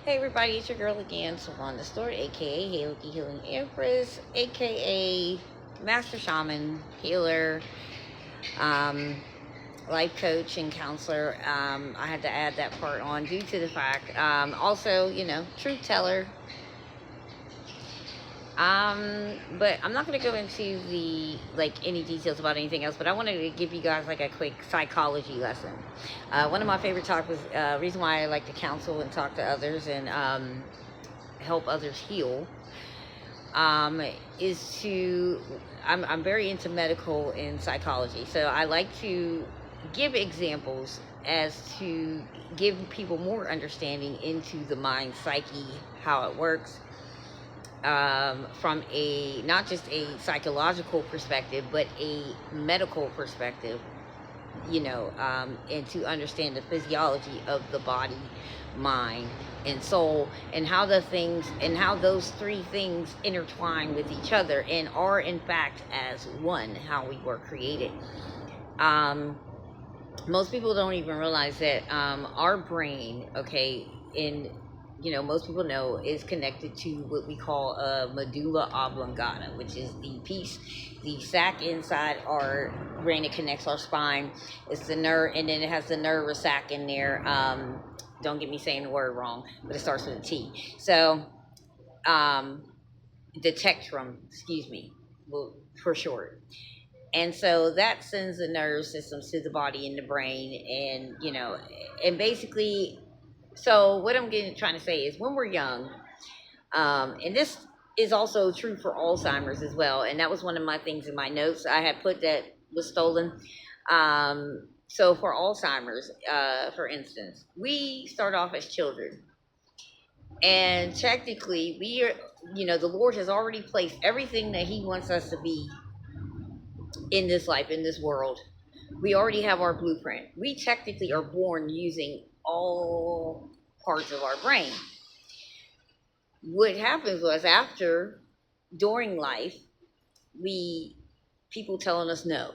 Hey everybody, it's your girl again, Salon the Store, aka Haley Healing Empress, aka Master Shaman, Healer, um, Life Coach, and Counselor. I had to add that part on due to the fact, also, Truth Teller. But I'm not going to go into the any details about anything else. But I wanted to give you guys like a quick psychology lesson. One of my favorite topics, reason why I like to counsel and talk to others and help others heal, um, is to I'm very into medical and psychology, so I like to give examples as to give people more understanding into the mind psyche, how it works, from a not just a psychological perspective but a medical perspective, and to understand the physiology of the body, mind, and soul, and how the things and how those three things intertwine with each other and are in fact as one, how we were created. um, Most people don't even realize that our brain, okay, in most people know, is connected to what we call a medulla oblongata, which is the sac inside our brain that connects our spine. It's the nerve, and then it has the nervous sac in there. Don't get me saying the word wrong, but it starts with a T. So, um, the tectrum, excuse me, well, for short. And so that sends the nerve systems to the body and the brain, and and basically, so what I'm trying to say is, when we're young, and this is also true for Alzheimer's as well, and that was one of my things in my notes I had put that was stolen. So for Alzheimer's, for instance, we start off as children, and technically we are, the Lord has already placed everything that He wants us to be in this life, in this world. We already have our blueprint. We technically are born using all parts of our brain. What happens was, after, during life, we people telling us no.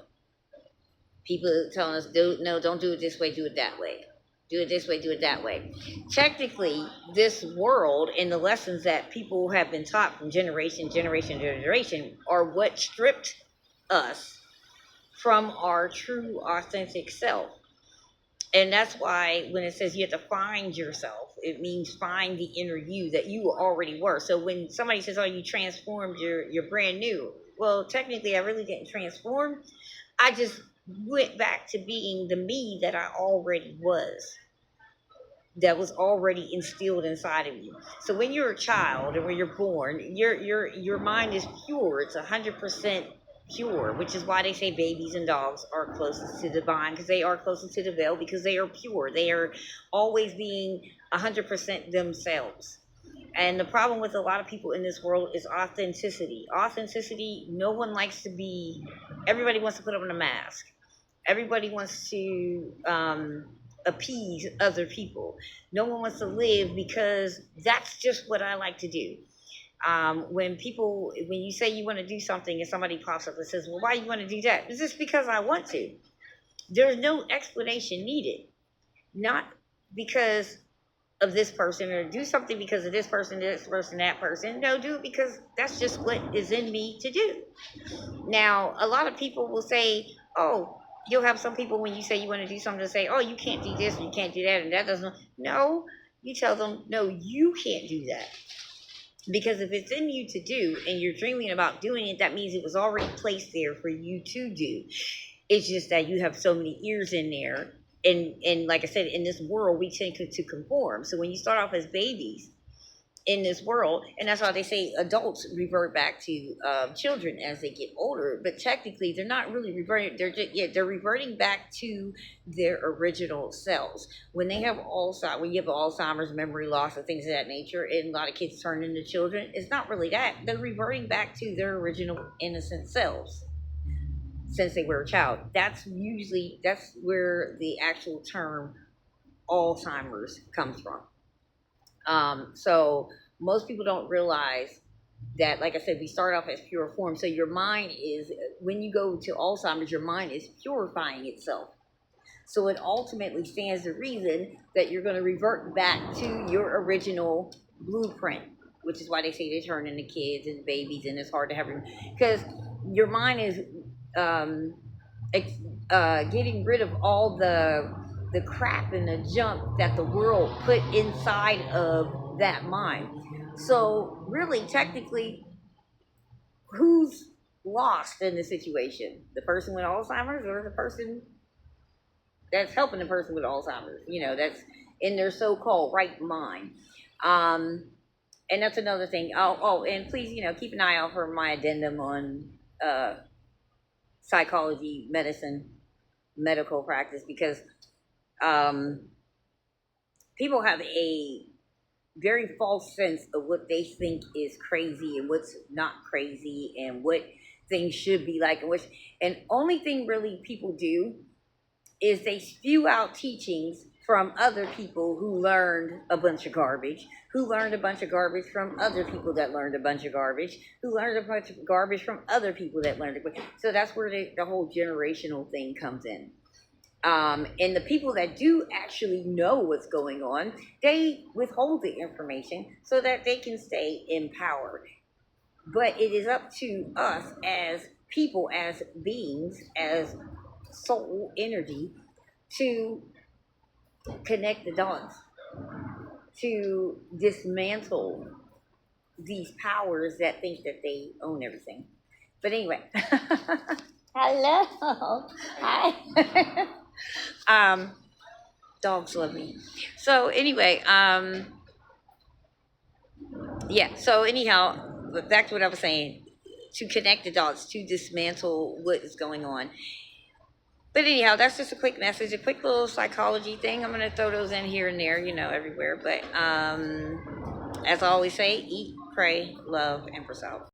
People telling us, no, don't do it this way, do it that way. Do it this way, do it that way. Technically, this world and the lessons that people have been taught from generation to generation are what stripped us from our true authentic self. And that's why when it says you have to find yourself, it means find the inner you that you already were. So when somebody says, oh, you transformed, you're brand new, well, technically I really didn't transform. I just went back to being the me that I already was, that was already instilled inside of you. So when you're a child and when you're born, your mind is pure. It's 100% pure, which is why they say babies and dogs are closest to the divine, because they are closest to the veil, because they are pure. They are always being 100% themselves. And the problem with a lot of people in this world is authenticity. Authenticity, no one likes to be, everybody wants to put on a mask. Everybody wants to appease other people. No one wants to live because that's just what I like to do. When you say you want to do something and somebody pops up and says, well, why you want to do that? It's just because I want to. There's no explanation needed. Not because of this person, or do something because of this person, that person. No, do it because that's just what is in me to do. Now, a lot of people will say, oh, you'll have some people, when you say you want to do something, to say, oh, you can't do this, and you can't do that, and that doesn't. No, you tell them, no, you can't do that. Because if it's in you to do and you're dreaming about doing it, that means it was already placed there for you to do. It's just that you have so many ears in there. And like I said, in this world, we tend to conform. So when you start off as babies in this world, and that's why they say adults revert back to children as they get older, but technically they're not really reverting. They're reverting back to their original selves. When they have Alzheimer's, when you have Alzheimer's, memory loss, and things of that nature, and a lot of kids turn into children, it's not really that. They're reverting back to their original innocent selves since they were a child. That's where the actual term Alzheimer's comes from. So most people don't realize that, like I said, we start off as pure form. So your mind is, when you go to Alzheimer's, your mind is purifying itself. So it ultimately stands to reason that you're going to revert back to your original blueprint, which is why they say they turn into kids and babies, and it's hard to have, because your mind is um, getting rid of all the crap and the junk that the world put inside of that mind. So really, technically, who's lost in the situation? The person with Alzheimer's or the person that's helping the person with Alzheimer's? That's in their so-called right mind. Um, and that's another thing. And please, keep an eye out for my addendum on uh, psychology, medicine, medical practice, because um, people have a very false sense of what they think is crazy and what's not crazy and what things should be like, and only thing really people do is they spew out teachings from other people who learned a bunch of garbage, who learned a bunch of garbage from other people that learned a bunch of garbage, who learned a bunch of garbage from other people that learned it. So that's where the whole generational thing comes in. And the people that do actually know what's going on, they withhold the information so that they can stay empowered. But it is up to us as people, as beings, as soul energy, to connect the dots, to dismantle these powers that think that they own everything. But anyway, hello, hi. Dogs love me. So anyway, yeah. So anyhow, back to what I was saying. To connect the dots, to dismantle what is going on. But anyhow, that's just a quick message, a quick little psychology thing. I'm going to throw those in here and there, everywhere. But as I always say, eat, pray, love, and preserve.